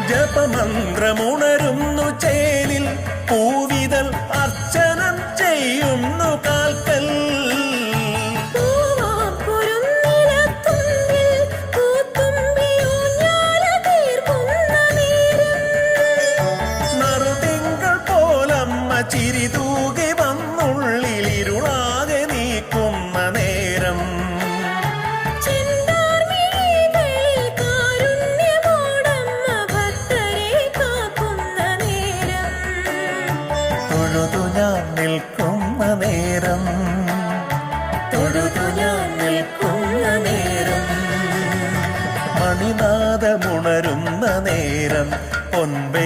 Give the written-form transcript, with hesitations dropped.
ജപമന്ത്രമുണരുന്നു ചേലിൽ പൂവിതൽ അർച്ചനം ചെയ്യുന്നു കാൽക്കൽ നറുതിങ്കൾ പോലമ്മ ചിരിതൂകി വന്നുള്ളിലിരുളാകെ നീക്കുന്ന നേരം തൊഴുതു ഞാൻ നിൽക്കുന്ന നേരം തൊഴുതു ഞാൻ നിൽക്കുന്ന നേരം മണിനാദമുണരുന്ന നേരം പൊൻവെ